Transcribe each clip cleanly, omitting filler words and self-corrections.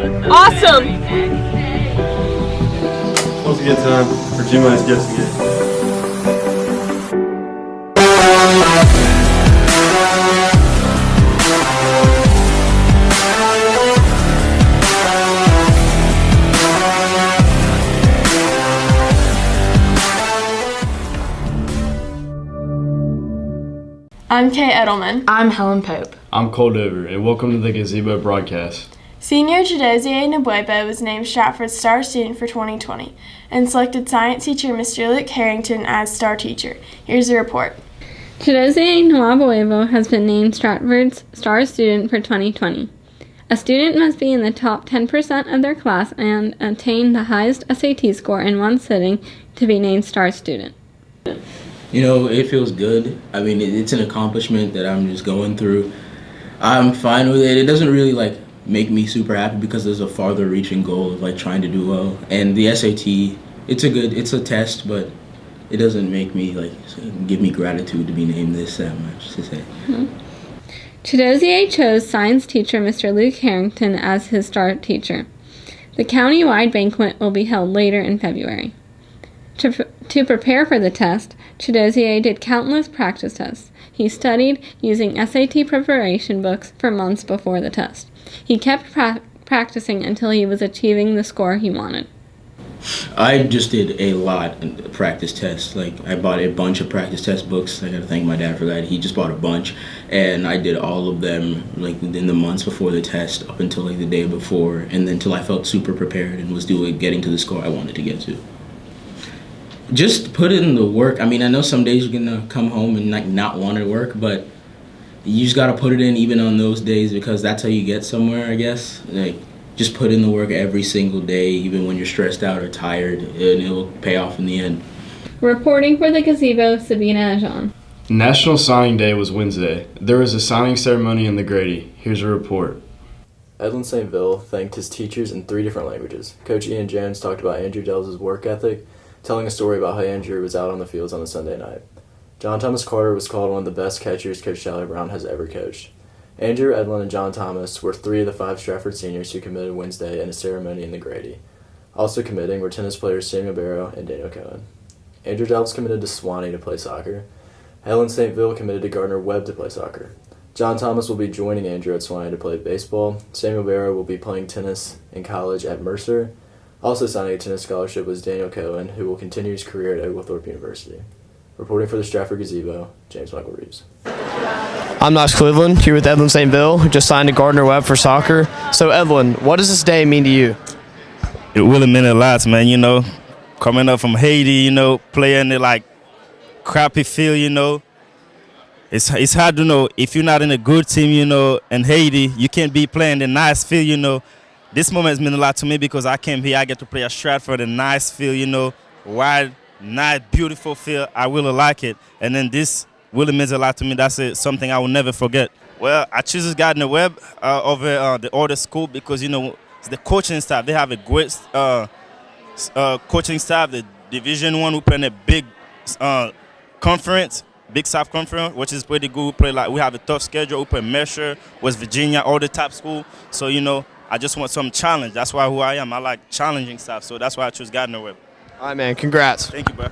Awesome! Once again, time for G-Minus guessing game. I'm Kay Edelman. I'm Helen Pope. I'm Cole Dover, and welcome to the Gazebo Broadcast. Senior Chidozie Nabwebo was named Stratford's Star Student for 2020 and selected science teacher Mr. Luke Harrington as Star Teacher. Here's the report. Chidozie Nabwebo has been named Stratford's Star Student for 2020. A student must be in the top 10% of their class and attain the highest SAT score in one sitting to be named Star Student. You know, it feels good. I mean, it's an accomplishment that I'm just going through. I'm fine with it. It doesn't really, make me super happy because there's a farther reaching goal of, trying to do well. And the SAT, it's a test, but it doesn't make me, give me gratitude to be named this that much, to say. Mm-hmm. Chidozie chose science teacher Mr. Luke Harrington as his Star Teacher. The county-wide banquet will be held later in February. To prepare for the test, Chidozie did countless practice tests. He studied using SAT preparation books for months before the test. He kept practicing until he was achieving the score he wanted. I just did a lot of practice tests. I bought a bunch of practice test books. I gotta thank my dad for that. He just bought a bunch, and I did all of them within the months before the test, up until the day before, and then until I felt super prepared and was getting to the score I wanted to get to. Just put in the work. I mean, I know some days you're gonna come home and not want to work, but you just gotta put it in even on those days because that's how you get somewhere, I guess. Just put in the work every single day, even when you're stressed out or tired, and it'll pay off in the end. Reporting for the Gazebo, Sabina Ajan. National Signing Day was Wednesday. There was a signing ceremony in the Grady. Here's a report. Edlin St. Ville thanked his teachers in 3 different languages. Coach Ian Jones talked about Andrew Dells' work ethic, telling a story about how Andrew was out on the fields on a Sunday night. John Thomas Carter was called one of the best catchers Coach Charlie Brown has ever coached. Andrew, Edlin, and John Thomas were 3 of the 5 Stratford seniors who committed Wednesday in a ceremony in the Grady. Also committing were tennis players Samuel Barrow and Daniel Cohen. Andrew Delps committed to Sewanee to play soccer. Helen St. Ville committed to Gardner Webb to play soccer. John Thomas will be joining Andrew at Sewanee to play baseball. Samuel Barrow will be playing tennis in college at Mercer. Also signing a tennis scholarship was Daniel Cohen, who will continue his career at Oglethorpe University. Reporting for the Stratford Gazebo, James Michael Reeves. I'm Knox Cleveland, here with Edlin St. Ville, who just signed to Gardner Webb for soccer. So, Edlin, what does this day mean to you? It really meant a lot, man, coming up from Haiti, playing the, crappy field, It's hard to know if you're not in a good team, in Haiti, you can't be playing the nice field, This moment has meant a lot to me because I came here, I get to play at Stratford, a nice field, wide, nice, beautiful field. I really like it. And then this really means a lot to me. That's something I will never forget. Well, I choose Gardner Webb over the other school because, it's the coaching staff. They have a great coaching staff. The Division I, we play in a big conference, Big South Conference, which is pretty good. We have a tough schedule. We play Mercer, West Virginia, all the top school. So, I just want some challenge. That's why who I am. I like challenging stuff, so that's why I choose Gardner Webb. All right, man. Congrats. Thank you, bro.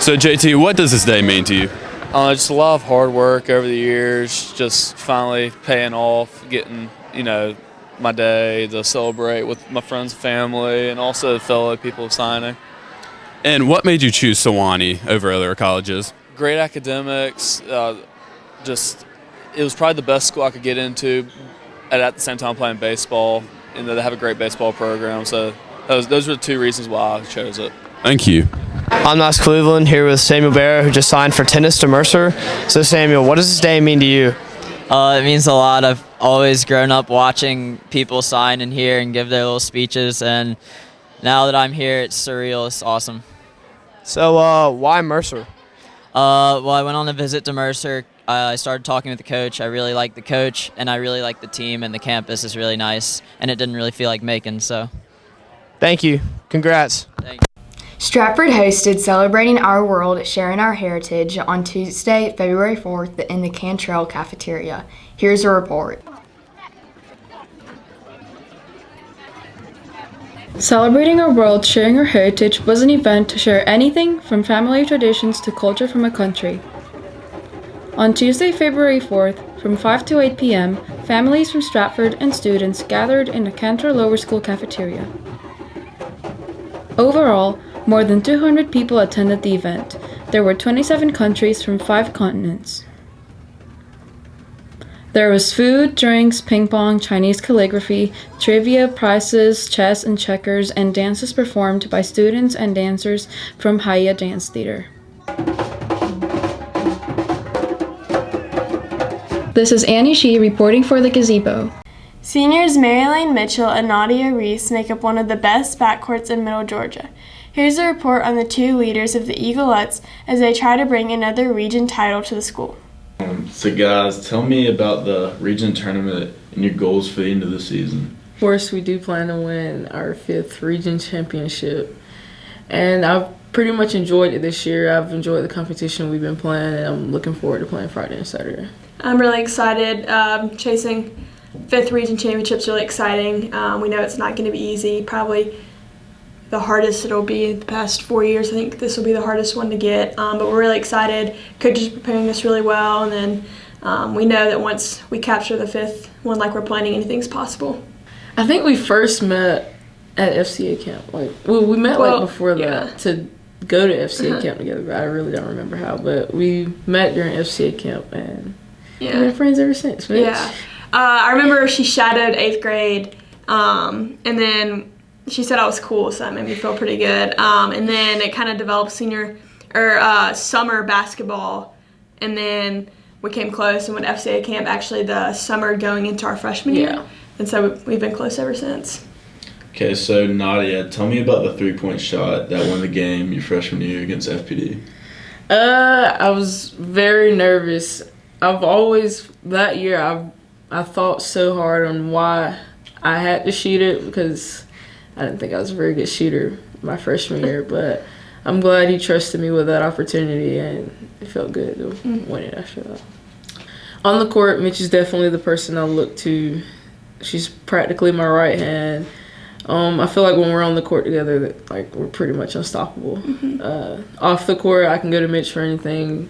So, JT, what does this day mean to you? Just a lot of hard work over the years, just finally paying off, getting, my day to celebrate with my friends and family and also fellow people signing. And what made you choose Sewanee over other colleges? Great academics, it was probably the best school I could get into. At the same time playing baseball, and they have a great baseball program. So those were the 2 reasons why I chose it. Thank you. I'm Knox Cleveland, here with Samuel Barrow, who just signed for tennis to Mercer. So, Samuel, what does this day mean to you? It means a lot. I've always grown up watching people sign in here and give their little speeches, and now that I'm here, it's surreal. It's awesome. So, why Mercer? Well, I went on a visit to Mercer. I started talking with the coach. I really like the coach, and I really like the team, and the campus is really nice, and it didn't really feel like Macon, so. Thank you. Congrats. Thank you. Stratford hosted Celebrating Our World, Sharing Our Heritage on Tuesday, February 4th in the Cantrell Cafeteria. Here's a report. Celebrating our world, sharing our heritage was an event to share anything from family traditions to culture from a country. On Tuesday, February 4th, from 5 to 8 p.m., families from Stratford and students gathered in the Cantor Lower School cafeteria. Overall, more than 200 people attended the event. There were 27 countries from 5 continents. There was food, drinks, ping pong, Chinese calligraphy, trivia, prizes, chess and checkers, and dances performed by students and dancers from Haya Dance Theater. This is Annie Shee reporting for the Gazebo. Seniors Marilyn Mitchell and Nadia Reese make up one of the best backcourts in Middle Georgia. Here's a report on the 2 leaders of the Eaglettes as they try to bring another region title to the school. So guys, tell me about the region tournament and your goals for the end of the season. Of course, we do plan to win our 5th region championship. And I've pretty much enjoyed it this year. I've enjoyed the competition we've been playing, and I'm looking forward to playing Friday and Saturday. I'm really excited. Chasing 5th region championship's really exciting. We know it's not going to be easy. Probably the hardest it'll be the past 4 years. I think this will be the hardest one to get, but we're really excited. Coach is preparing us really well, and then we know that once we capture the 5th one like we're planning, anything's possible. I think we first met at FCA camp. We met before that to go to FCA camp together, but I really don't remember how. But we met during FCA camp, and we've been friends ever since. Mitch. Yeah, I remember she shadowed 8th grade, and then she said I was cool, so that made me feel pretty good. And then it kind of developed summer basketball, and then we came close and went to FCA camp actually the summer going into our freshman year. And so we've been close ever since. Okay, so Nadia, tell me about the 3-point shot that won the game your freshman year against FPD. I was very nervous. That year I thought so hard on why I had to shoot it because I didn't think I was a very good shooter my freshman year, but I'm glad he trusted me with that opportunity, and it felt good to win it after that. On the court, Mitch is definitely the person I look to. She's practically my right hand. I feel like when we're on the court together, that we're pretty much unstoppable. Off the court, I can go to Mitch for anything.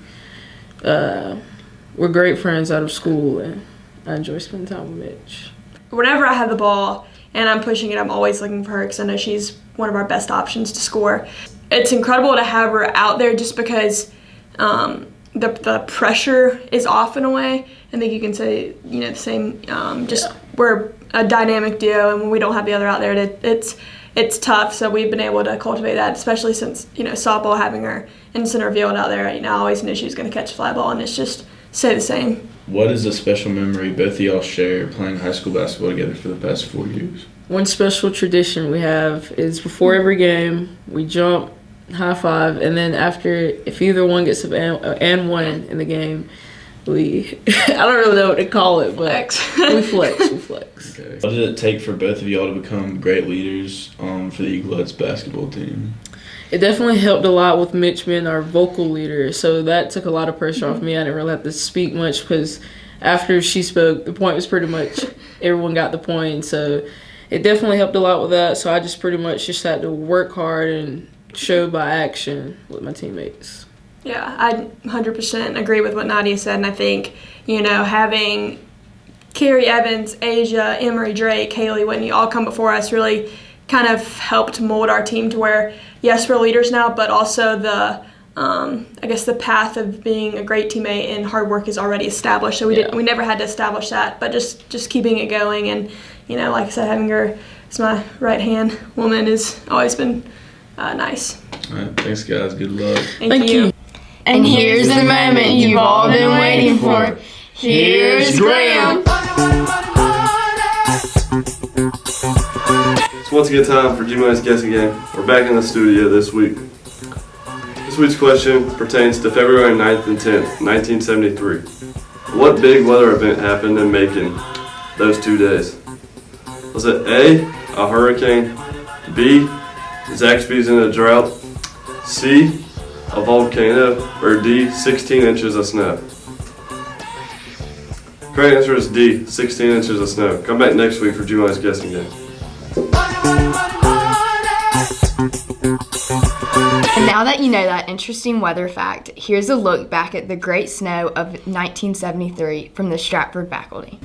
We're great friends out of school, and I enjoy spending time with Mitch. Whenever I have the ball and I'm pushing it, I'm always looking for her because I know she's one of our best options to score. It's incredible to have her out there just because the pressure is off in a way. I think you can say, the same, we're a dynamic duo, and when we don't have the other out there, it's tough. So we've been able to cultivate that, especially since, softball, having her in center field out there, I always knew she was going to catch a fly ball, and it's just stay the same. What is a special memory both of y'all share playing high school basketball together for the past 4 years? One special tradition we have is before every game, we jump, high five, and then after, if either one gets up and one in the game, I don't really know what to call it, but we flex. Okay. What did it take for both of y'all to become great leaders for the Eaglettes basketball team? It definitely helped a lot with Mitch being our vocal leader, so that took a lot of pressure off me. I didn't really have to speak much because after she spoke, the point was pretty much everyone got the point, so it definitely helped a lot with that. So I just pretty much just had to work hard and show by action with my teammates. Yeah, I 100% agree with what Nadia said, and I think, having Carrie Evans, Asia, Emery Drake, Haley Whitney all come before us really kind of helped mold our team to where, yes, we're leaders now, but also the path of being a great teammate and hard work is already established. So we never had to establish that, but just keeping it going. And, like I said, having her as my right-hand woman has always been nice. All right, thanks, guys. Good luck. Thank you. And here's the moment you've all been waiting for. Here's Graham. It's once again time for G-Minus Guessing Game. We're back in the studio this week. This week's question pertains to February 9th and 10th, 1973. What big weather event happened in Macon those 2 days? Was it A, a hurricane, B, Zaxby's in a drought, C, a volcano, or D, 16 inches of snow? Correct answer is D, 16 inches of snow. Come back next week for G-Minus Guessing Game. Now that you know that interesting weather fact, here's a look back at the Great Snow of 1973 from the Stratford faculty.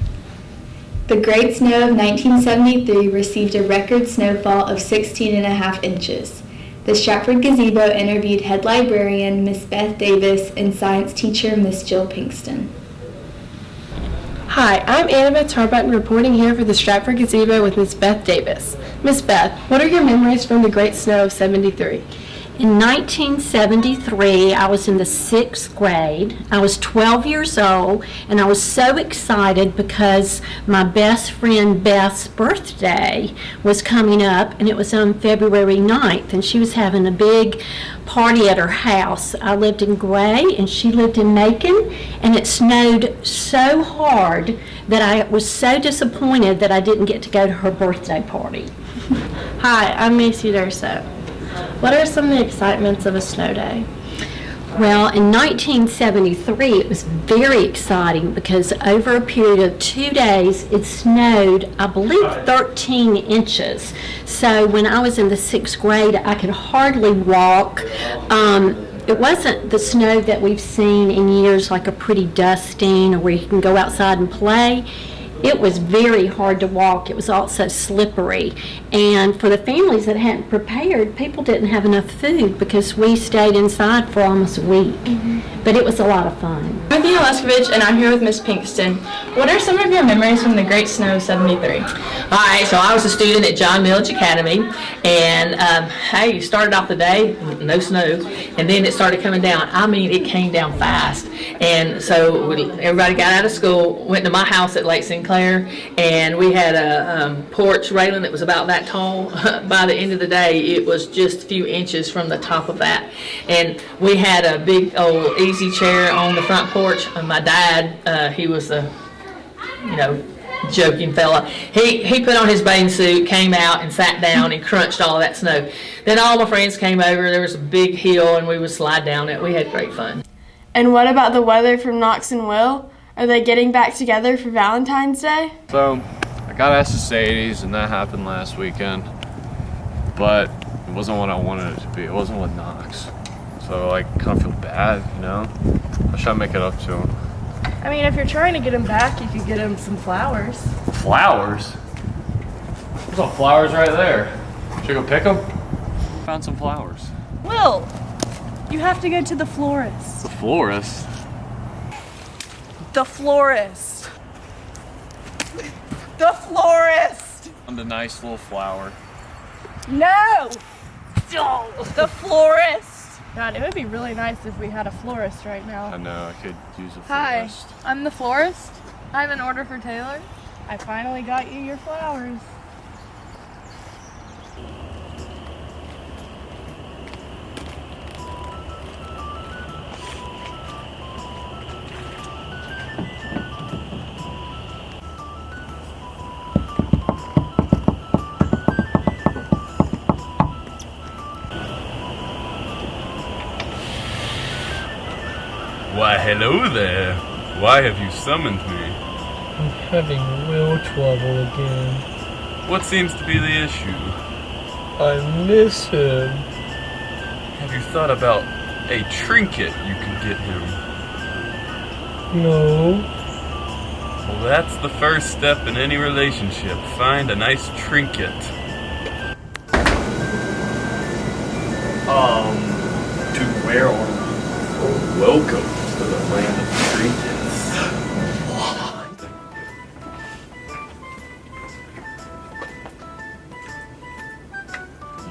The Great Snow of 1973 received a record snowfall of 16.5 inches. The Stratford Gazebo interviewed head librarian Miss Beth Davis and science teacher Miss Jill Pinkston. Hi, I'm Annabeth Tarbutton reporting here for the Stratford Gazebo with Miss Beth Davis. Miss Beth, what are your memories from the Great Snow of 73? In 1973, I was in the 6th grade. I was 12 years old, and I was so excited because my best friend Beth's birthday was coming up, and it was on February 9th, and she was having a big party at her house. I lived in Gray, and she lived in Macon, and it snowed so hard that I was so disappointed that I didn't get to go to her birthday party. Hi, I'm Macy Durso. What are some of the excitements of a snow day? Well, in 1973, it was very exciting because over a period of 2 days, it snowed, I believe, 13 inches. So when I was in the 6th grade, I could hardly walk. It wasn't the snow that we've seen in years, like a pretty dusting or where you can go outside and play. It was very hard to walk. It was also slippery. And for the families that hadn't prepared, people didn't have enough food because we stayed inside for almost a week. But it was a lot of fun. I'm Athena Leskovich, and I'm here with Miss Pinkston. What are some of your memories from the Great Snow of 73? Hi, so I was a student at John Milledge Academy, and hey, you started off the day, no snow, and then it started coming down. I mean, it came down fast. And so everybody got out of school, went to my house at Lake Sinclair, and we had a porch railing that was about that tall. By the end of the day, it was just a few inches from the top of that. And we had a big old easy chair on the front porch. My dad, he was a, joking fella. He put on his bathing suit, came out and sat down and crunched all of that snow. Then all my friends came over. There was a big hill and we would slide down it. We had great fun. And what about the weather from Knox and Will? Are they getting back together for Valentine's Day? So, I got asked to Sadie's and that happened last weekend. But it wasn't what I wanted it to be. It wasn't with Knox. So, kind of feel bad, I should make it up to him. I mean, if you're trying to get him back, you could get him some flowers. Flowers? There's some flowers right there. Should I go pick them? Found some flowers. Will, you have to go to the florist. The florist? The florist. The florist. Found a nice little flower. No! The florist. God, it would be really nice if we had a florist right now. I know, I could use a Hi, florist. I'm the florist. I have an order for Taylor. I finally got you your flowers. Why, hello there. Why have you summoned me? I'm having real trouble again. What seems to be the issue? I miss him. Have you thought about a trinket you can get him? No. Well, that's the first step in any relationship. Find a nice trinket. To where are we? Welcome to the land of trinkets.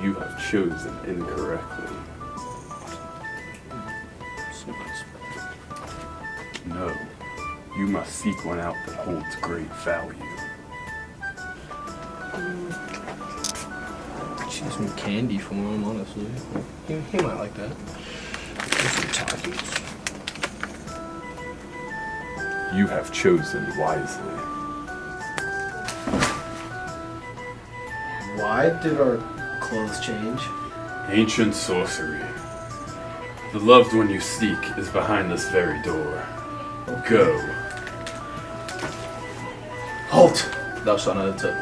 You have chosen incorrectly. No, you must seek one out that holds great value. Choose some candy for him, honestly. He might like that. Some toffees. You have chosen wisely. Why did our clothes change? Ancient sorcery. The loved one you seek is behind this very door. Go. Halt! Thou shalt not enter.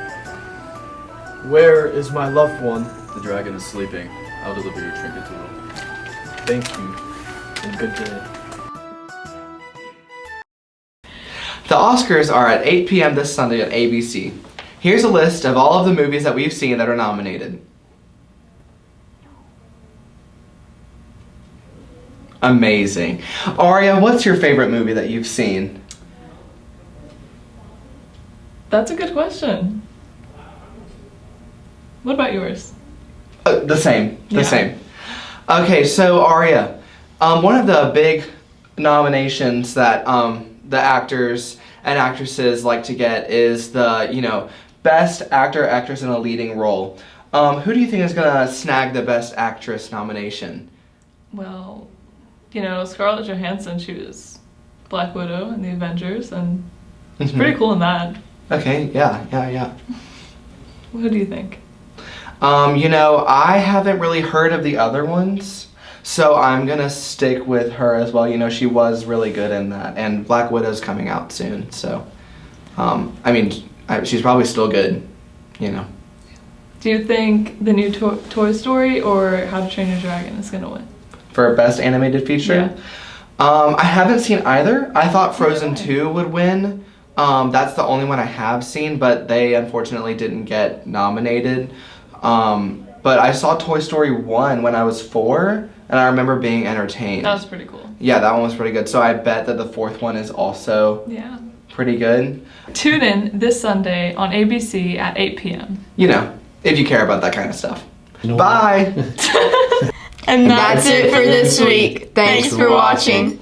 Where is my loved one? The dragon is sleeping. I'll deliver your trinket to him. Thank you. And good day. The Oscars are at 8 p.m. this Sunday on ABC. Here's a list of all of the movies that we've seen that are nominated. Amazing. Aria, what's your favorite movie that you've seen? That's a good question. What about yours? The same. The Yeah. same. Okay, so Aria, one of the big nominations that the actors and actresses like to get is the, best actor or actress in a leading role. Who do you think is gonna snag the best actress nomination? Well, Scarlett Johansson, she was Black Widow in the Avengers, and it's pretty cool in that. Okay, yeah. Who do you think? I haven't really heard of the other ones, so I'm gonna stick with her as well. She was really good in that, and Black Widow's coming out soon, so, she's probably still good, Do you think the new Toy Story or How to Train Your Dragon is gonna win? For best animated feature. I haven't seen either. I thought Frozen 2 would win. That's the only one I have seen, but they unfortunately didn't get nominated. But I saw Toy Story 1 when I was 4, and I remember being entertained. That was pretty cool. Yeah, that one was pretty good. So I bet that the fourth one is also pretty good. Tune in this Sunday on ABC at 8 p.m. If you care about that kind of stuff. Bye! And that's it for this week. Thanks for watching.